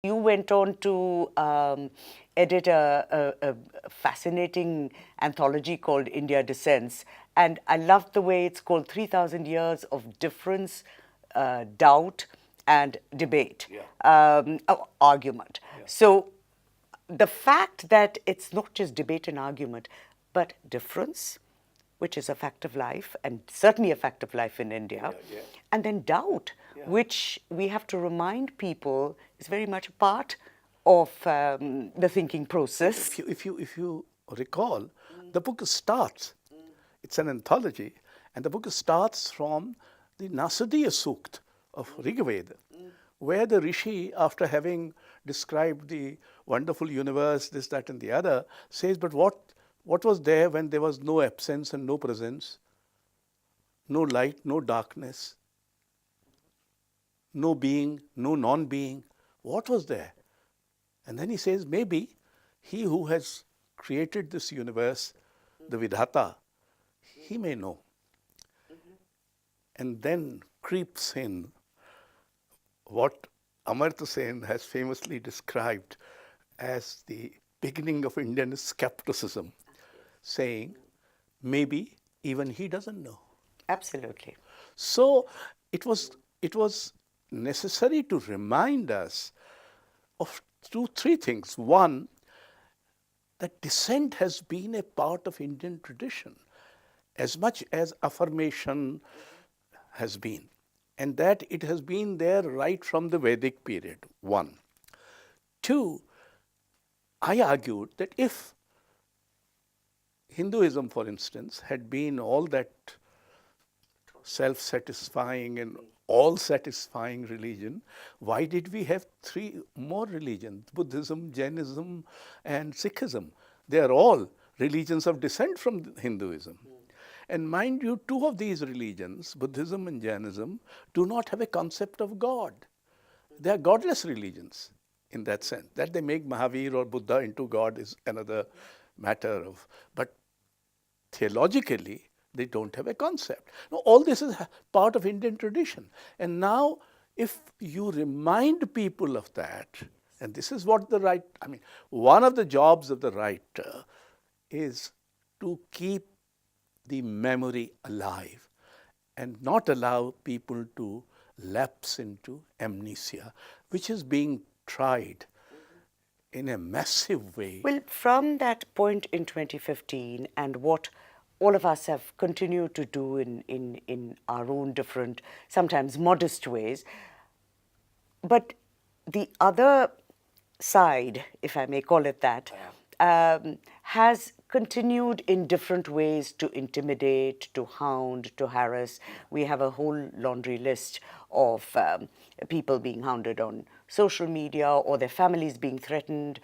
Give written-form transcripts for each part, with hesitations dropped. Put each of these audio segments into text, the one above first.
You went on to edit a fascinating anthology called India Descends, and I loved the way it's called 3,000 Years of Difference, Doubt, and Debate, Argument. So the fact that it's not just debate and argument, but difference, which is a fact of life, and certainly a fact of life in India, and then doubt, which we have to remind people is very much a part of the thinking process. If you recall, the book starts, it's an anthology, and the book starts from the Nasadiya Sukt of Rigveda, where the Rishi, after having described the wonderful universe, this, that, and the other, says, but what was there when there was no absence and no presence, no light, no darkness, no being, no non-being? What was there? And then he says, maybe he who has created this universe, the Vidhata, he may know. And then creeps in what Amartya Sen has famously described as the beginning of Indian skepticism, saying, maybe even he doesn't know. Absolutely. So it was necessary to remind us of three things. One, that dissent has been a part of Indian tradition as much as affirmation has been, and that it has been there right from the Vedic period, one. Two, I argued that if Hinduism, for instance, had been all that self-satisfying and all-satisfying religion, why did we have three more religions, Buddhism, Jainism, and Sikhism? They are all religions of descent from Hinduism. And mind you, two of these religions, Buddhism and Jainism, do not have a concept of God. They are godless religions in that sense. That they make Mahavir or Buddha into God is another matter of, but theologically, they don't have a concept. Now, all this is part of Indian tradition. And now, if you remind people of that, and this is what one of the jobs of the writer is to keep the memory alive and not allow people to lapse into amnesia, which is being tried in a massive way. Well, from that point in 2015 and what all of us have continued to do in our own different, sometimes modest ways, but the other side, if I may call it that, has continued in different ways to intimidate, to hound, to harass. We have a whole laundry list of people being hounded on social media or their families being threatened.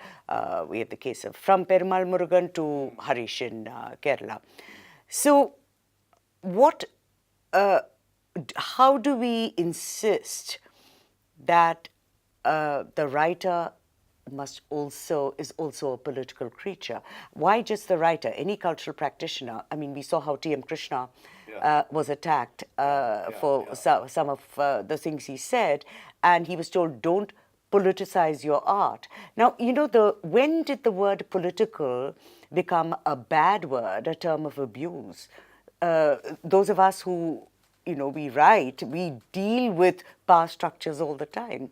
We have the case of from Perumal Murugan to Harish in Kerala. So how do we insist that the writer is also a political creature? Why just the writer? Any cultural practitioner? I mean, we saw how T.M. Krishna was attacked for some of the things he said, and he was told, don't politicize your art. Now, you know, when did the word political become a bad word, a term of abuse? Those of us who, we write, we deal with power structures all the time.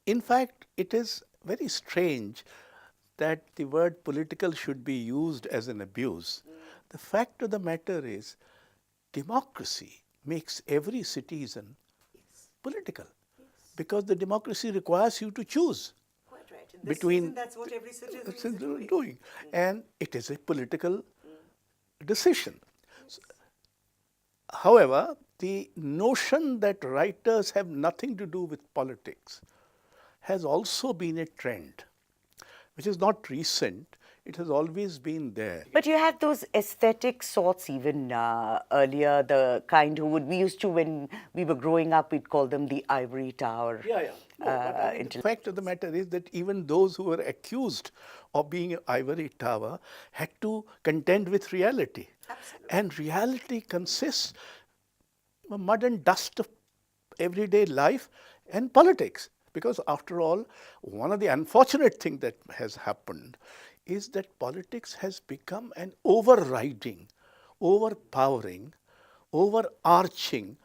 In fact, it is very strange that the word political should be used as an abuse. The fact of the matter is, democracy makes every citizen political, because the democracy requires you to choose. Quite right. Between that's what every citizen is doing. And it is a political decision. However, the notion that writers have nothing to do with politics has also been a trend, which is not recent. It has always been there. But you had those aesthetic sorts even earlier, the kind we used to, when we were growing up, we'd call them the ivory tower. The fact of the matter is that even those who were accused of being an ivory tower had to contend with reality. Absolutely. And reality consists of mud and dust of everyday life and politics. Because after all, one of the unfortunate things that has happened is that politics has become an overriding, overpowering, overarching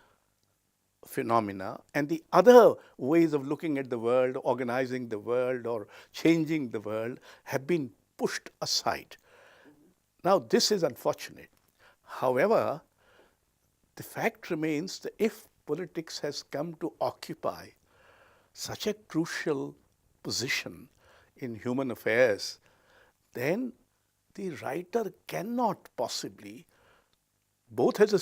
phenomena, and the other ways of looking at the world, organizing the world, or changing the world have been pushed aside. Now, this is unfortunate. However, the fact remains that if politics has come to occupy such a crucial position in human affairs, then the writer cannot possibly, both as a,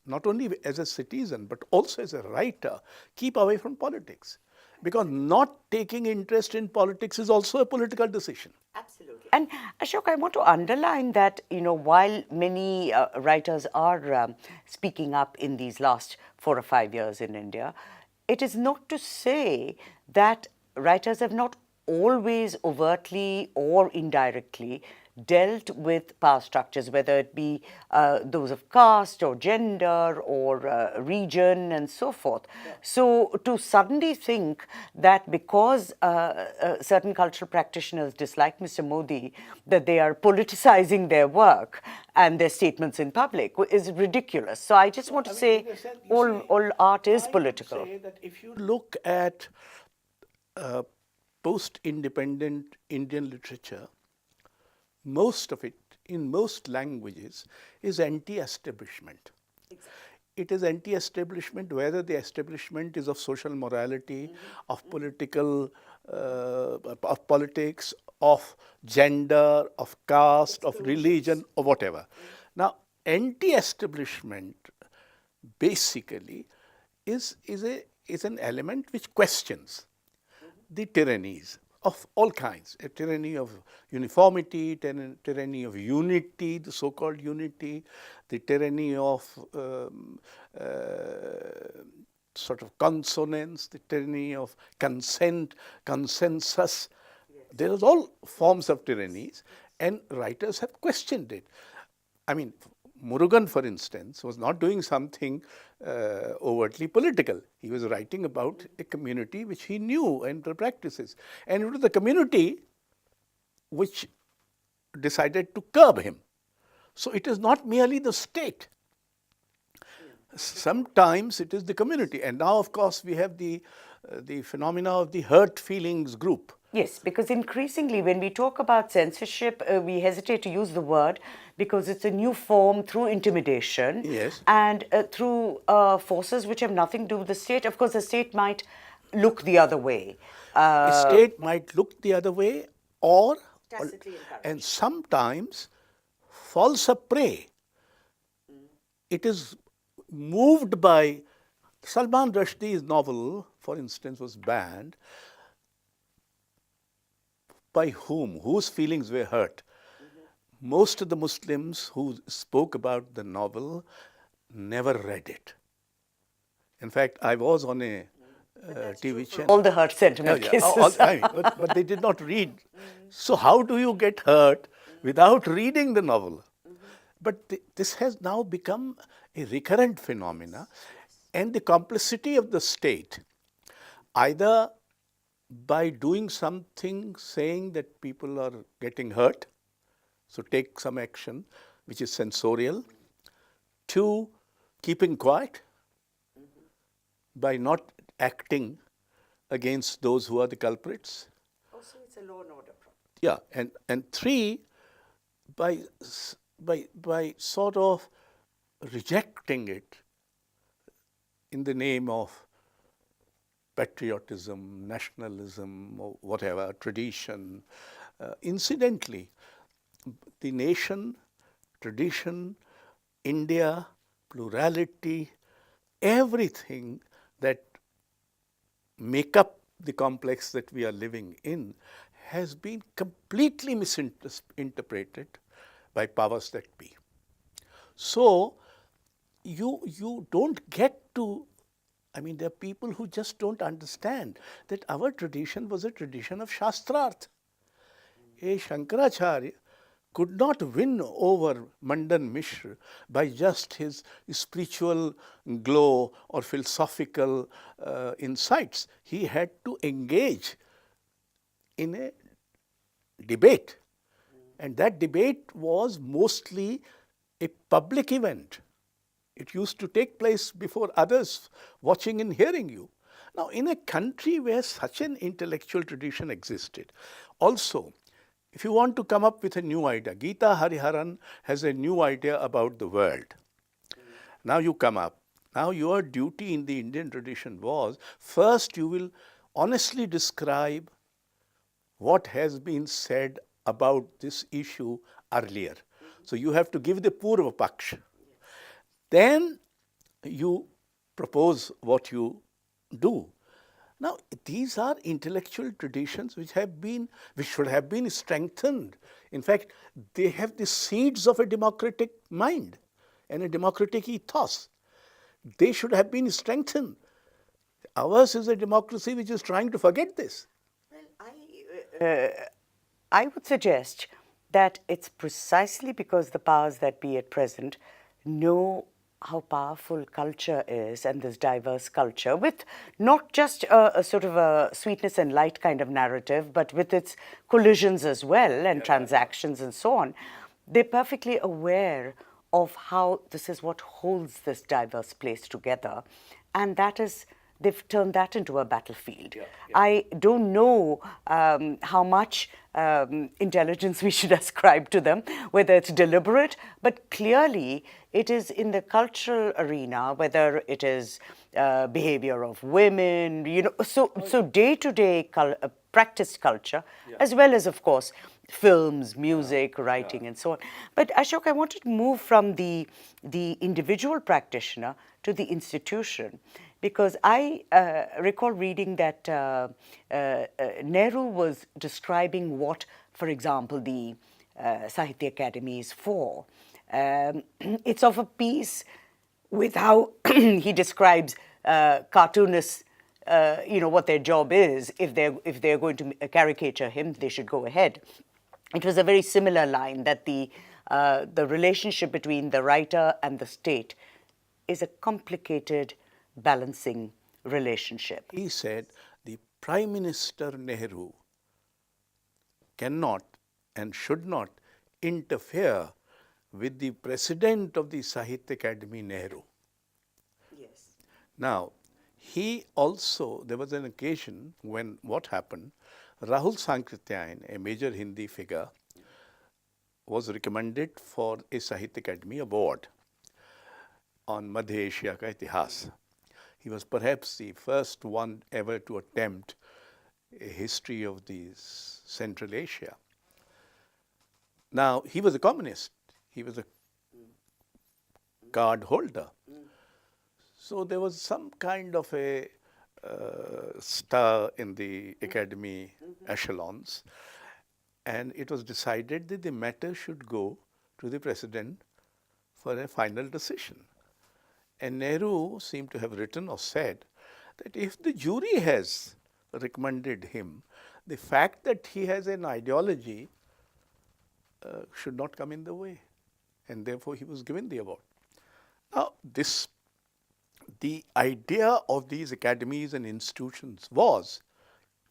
not only as a citizen but also as a writer, keep away from politics. Because not taking interest in politics is also a political decision. Absolutely. And Ashok, I want to underline that, while many writers are speaking up in these last 4 or 5 years in India, it is not to say that writers have not always overtly or indirectly dealt with power structures, whether it be those of caste or gender or region and so forth. Yeah. So to suddenly think that because certain cultural practitioners dislike Mr. Modi, that they are politicizing their work and their statements in public is ridiculous. So I just want to say all art is political. I would say that if you look at post-independent Indian literature, most of it, in most languages, is anti-establishment. Exactly. It is anti-establishment, whether the establishment is of social morality, of political, of politics, of gender, of caste, of religion, or whatever. Now, anti-establishment basically is an element which questions the tyrannies of all kinds, a tyranny of uniformity, tyranny of unity, the so-called unity, the tyranny of sort of consonance, the tyranny of consent, consensus. Yes. There is all forms of tyrannies, and writers have questioned it. I mean, Murugan, for instance, was not doing something overtly political. He was writing about a community which he knew and the practices. And it was the community which decided to curb him. So it is not merely the state. Sometimes it is the community. And now, of course, we have the phenomena of the hurt feelings group. Yes, because increasingly when we talk about censorship, we hesitate to use the word because it's a new form through intimidation. Yes. And through forces which have nothing to do with the state. Of course, the state might look the other way. The state might look the other way, or and sometimes falls a prey. It is moved by Salman Rushdie's novel, for instance, was banned. By whom? Whose feelings were hurt? Most of the Muslims who spoke about the novel never read it. In fact, I was on a TV channel. All the hurt sentiment cases. But they did not read. So how do you get hurt without reading the novel? But this has now become a recurrent phenomena, and the complicity of the state, either by doing something saying that people are getting hurt, so take some action which is censorial, to keeping quiet by not acting against those who are the culprits. Also, it's a law and order problem. Yeah, and three, by sort of rejecting it in the name of patriotism, nationalism, or whatever, tradition. Incidentally, the nation, tradition, India, plurality, everything that make up the complex that we are living in has been completely misinterpreted by powers that be. So you don't get to, there are people who just don't understand that our tradition was a tradition of Shastrarth. A Shankaracharya could not win over Mandan Mishra by just his spiritual glow or philosophical insights. He had to engage in a debate. And that debate was mostly a public event. It used to take place before others watching and hearing you. Now, in a country where such an intellectual tradition existed, also, if you want to come up with a new idea, Githa Hariharan has a new idea about the world. Now you come up. Now your duty in the Indian tradition was, first you will honestly describe what has been said about this issue earlier. So you have to give the Purva Paksh. Then you propose what you do. Now, these are intellectual traditions which should have been strengthened. In fact, they have the seeds of a democratic mind and a democratic ethos. They should have been strengthened. Ours is a democracy which is trying to forget this. I would suggest that it's precisely because the powers that be at present know how powerful culture is, and this diverse culture, with not just a sort of a sweetness and light kind of narrative, but with its collisions as well and transactions and so on. They're perfectly aware of how this is what holds this diverse place together, and that is, they've turned that into a battlefield. I don't know how much intelligence we should ascribe to them, whether it's deliberate, but clearly it is in the cultural arena, whether it is behavior of women, so day-to-day practiced culture, as well as, of course, films, music, writing, and so on. But Ashok, I wanted to move from the individual practitioner to the institution, because I recall reading that Nehru was describing what, for example, the Sahitya Academy is for. It's of a piece with how he describes cartoonists, what their job is. If they're going to caricature him, they should go ahead. It was a very similar line that the relationship between the writer and the state is a complicated, balancing relationship. He said the Prime Minister Nehru cannot and should not interfere with the President of the Sahitya Academy, Nehru. Yes. Now, there was an occasion when what happened, Rahul Sankrityayan, a major Hindi figure, was recommended for a Sahitya Academy award on Madhya Asia ka Itihas. He was perhaps the first one ever to attempt a history of Central Asia. Now, he was a communist. He was a card holder. So there was some kind of a stir in the academy echelons, and it was decided that the matter should go to the president for a final decision. And Nehru seemed to have written or said that if the jury has recommended him, the fact that he has an ideology should not come in the way, and therefore he was given the award. Now, the idea of these academies and institutions was,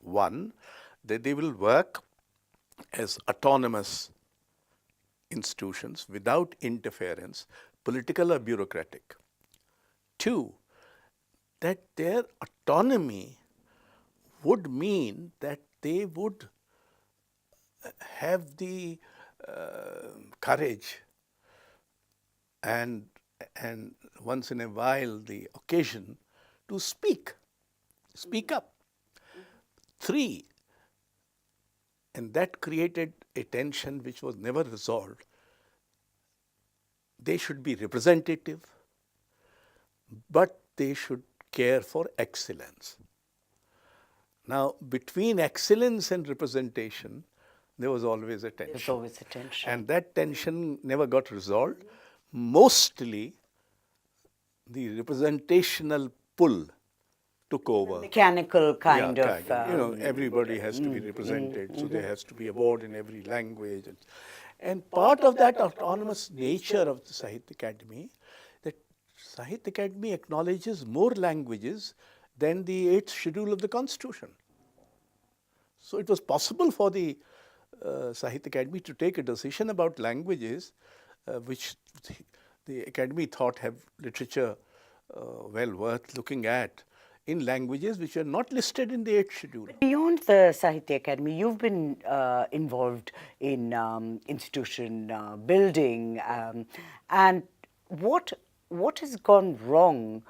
one, that they will work as autonomous institutions without interference, political or bureaucratic. Two, that their autonomy would mean that they would have the courage and once in a while the occasion to speak up. Three, and that created a tension which was never resolved, they should be representative, but they should care for excellence. Now, between excellence and representation, there was always a tension. There's always a tension. And that tension never got resolved. Mostly, the representational pull took over. Mechanical kind Yeah, of. kind of. Everybody has to be represented, so there has to be a board in every language. And part of that autonomous nature of the Sahitya Academy, that Sahitya Academy acknowledges more languages than the 8th schedule of the Constitution. So it was possible for the Sahitya Academy to take a decision about languages which the Academy thought have literature well worth looking at in languages which are not listed in the 8th schedule. Beyond the Sahitya Academy, you've been involved in institution building, and what has gone wrong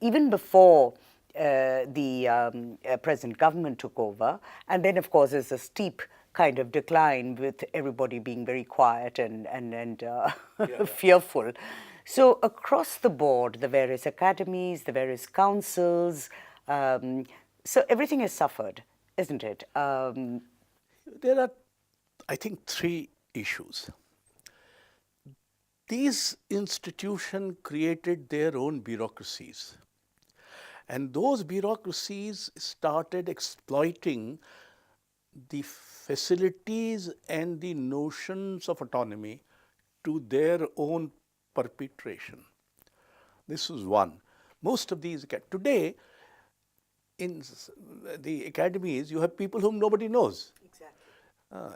even before the present government took over, and then of course there's a steep kind of decline with everybody being very quiet and fearful. So across the board, the various academies, the various councils, so everything has suffered, isn't it? There are, I think, 3 issues. These institutions created their own bureaucracies. And those bureaucracies started exploiting the facilities and the notions of autonomy to their own perpetration. This is one. Most of these, today, in the academies, you have people whom nobody knows.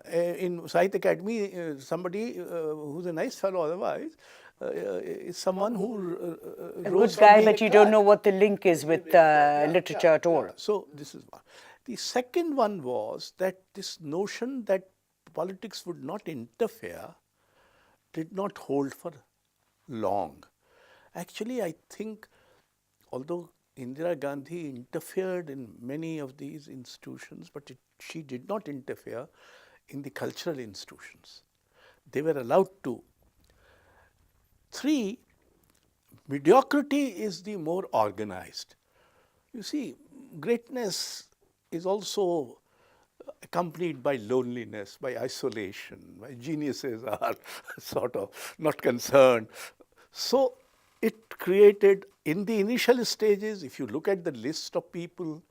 In Sahitya Academy, somebody who's a nice fellow otherwise is someone who A rose good guy, from the but you don't know what the link is with literature at all. So this is one. The second one was that this notion that politics would not interfere did not hold for long. Actually, I think although Indira Gandhi interfered in many of these institutions, but she did not interfere in the cultural institutions. They were allowed to. 3, mediocrity is the more organized. You see, greatness is also accompanied by loneliness, by isolation, by geniuses are sort of not concerned. So it created, in the initial stages, if you look at the list of people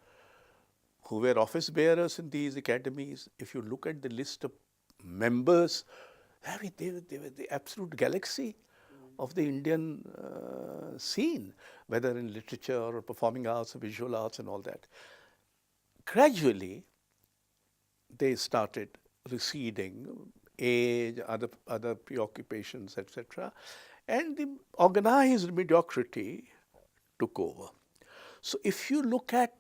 who were office bearers in these academies, if you look at the list of members, they were the absolute galaxy of the Indian scene, whether in literature or performing arts or visual arts and all that. Gradually, they started receding, age, other preoccupations, etc. And the organized mediocrity took over. So if you look at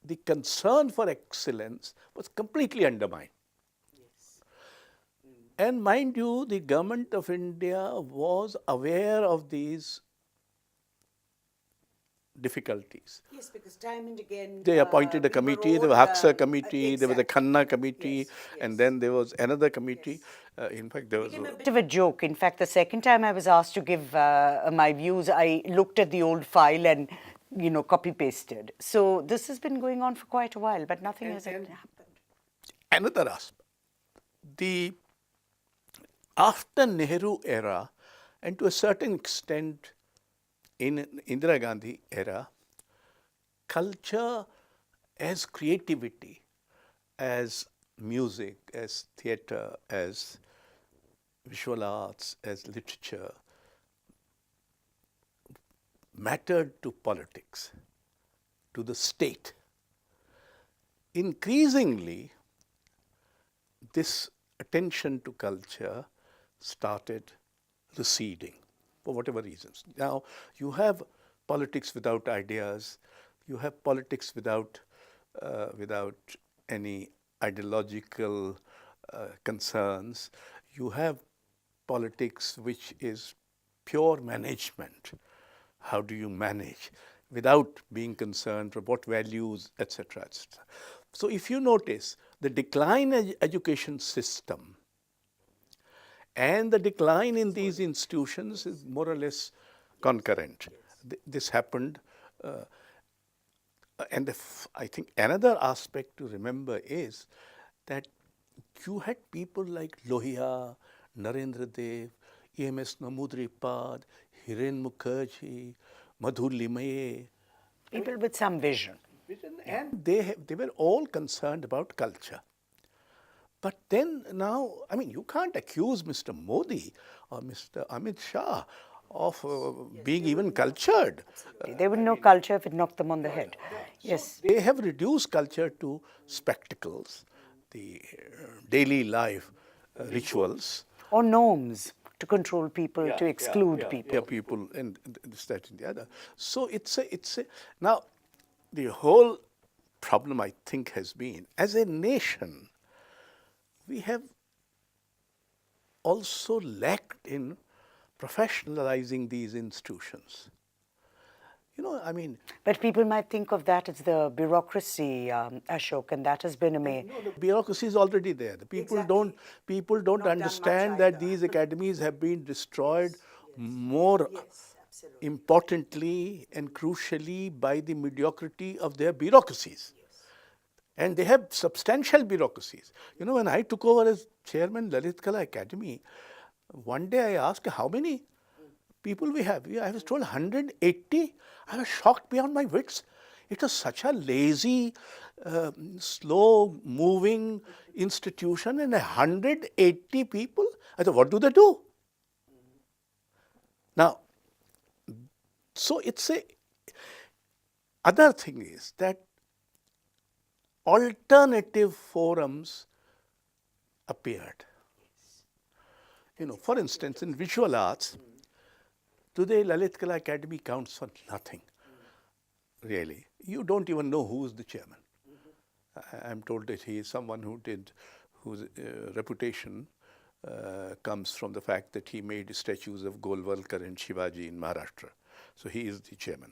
the concern for excellence was completely undermined. And mind you, the government of India was aware of these difficulties. Yes, because time and again They appointed a committee, there was Haksar committee, there was a Khanna committee, and then there was another committee. In fact, there was a bit of a joke. In fact, the second time I was asked to give my views, I looked at the old file and, copy pasted. So this has been going on for quite a while, but nothing has happened. Another aspect, after Nehru era, and to a certain extent in Indira Gandhi era, culture as creativity, as music, as theatre, as visual arts, as literature, mattered to politics, to the state. Increasingly, this attention to culture started receding for whatever reasons. Now, you have politics without ideas, you have politics without any ideological concerns, you have politics which is pure management. How do you manage without being concerned for what values, etc., etc. So if you notice, the decline in education system and the decline in these institutions is more or less concurrent. This happened. And I think another aspect to remember is that you had people like Lohia, Narendra Dev, E.M.S. Namudripad, Hiren Mukherjee, Madhur Limaye, People with some vision. And they were all concerned about culture. But then now, I mean, you can't accuse Mr. Modi or Mr. Amit Shah of being even cultured. They wouldn't know culture if it knocked them on the head. Yes. They have reduced culture to spectacles, the daily life rituals. Or norms to control people, to exclude people. Yeah, people, and this, that, and the other. So it's a. Now, the whole problem, I think, has been, as a nation, we have also lacked in professionalizing these institutions. You know, I mean, But people might think of that as the bureaucracy, Ashok, and that has been a no, the bureaucracy is already there. The people don't understand that these academies have been destroyed more importantly and crucially by the mediocrity of their bureaucracies. And they have substantial bureaucracies. You know, when I took over as chairman Lalit Kala Academy, one day I asked how many people we have. I was told 180. I was shocked beyond my wits. It was such a lazy, slow moving institution, and 180 people. I thought, what do they do? Now, so it's a. Other thing is that alternative forums appeared. You know, for instance, in visual arts, today Lalit Kala Academy counts for nothing, really. You don't even know who is the chairman. I'm told that he is someone whose reputation comes from the fact that he made statues of Golwalkar and Shivaji in Maharashtra. So he is the chairman.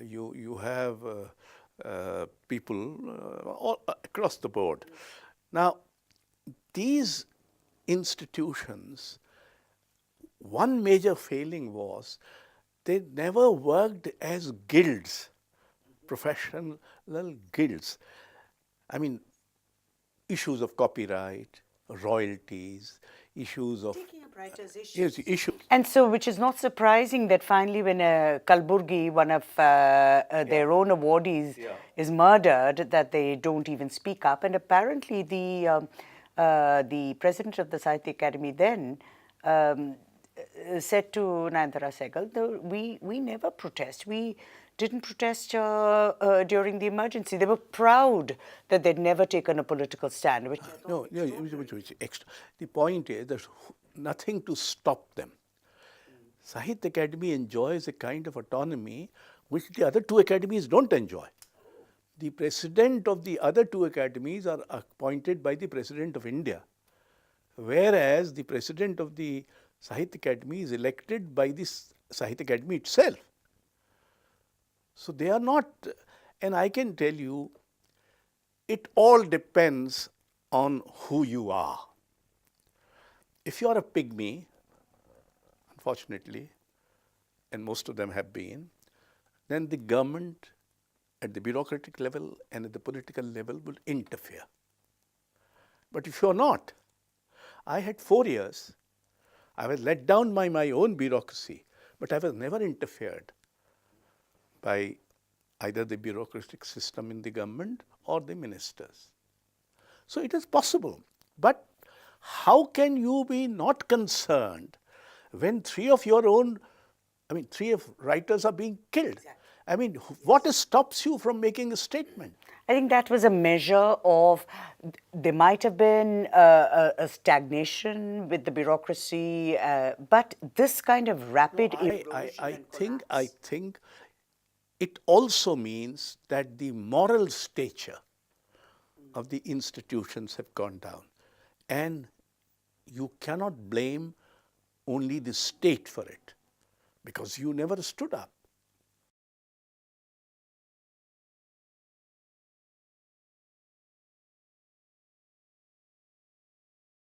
You have people all across the board. Now, these institutions, one major failing was they never worked as guilds, professional guilds. I mean, issues of copyright, royalties, issues of yes, issues. And so, which is not surprising that finally when Kalburgi, one of their own awardees, is murdered, that they don't even speak up. And apparently the president of the Sahitya Academy then said to Nayantara Sehgal, we never protest. We didn't protest during the emergency. They were proud that they'd never taken a political stand. Which Extra. The point is there's nothing to stop them. Sahitya Academy enjoys a kind of autonomy which the other two academies don't enjoy. The president of the other two academies are appointed by the President of India, whereas the president of the Sahitya Academy is elected by the Sahitya Academy itself. So they are not, and I can tell you, it all depends on who you are. If you are a pygmy, unfortunately, and most of them have been, then the government at the bureaucratic level and at the political level will interfere. But if you are not, I had 4 years, I was let down by my own bureaucracy, but I was never interfered by either the bureaucratic system in the government or the ministers. So it is possible. But how can you be not concerned when three of writers are being killed? I mean, what stops you from making a statement? I think that was a measure of, there might have been a stagnation with the bureaucracy, but this kind of rapid erosion I think it also means that the moral stature of the institutions have gone down. And you cannot blame only the state for it, because you never stood up.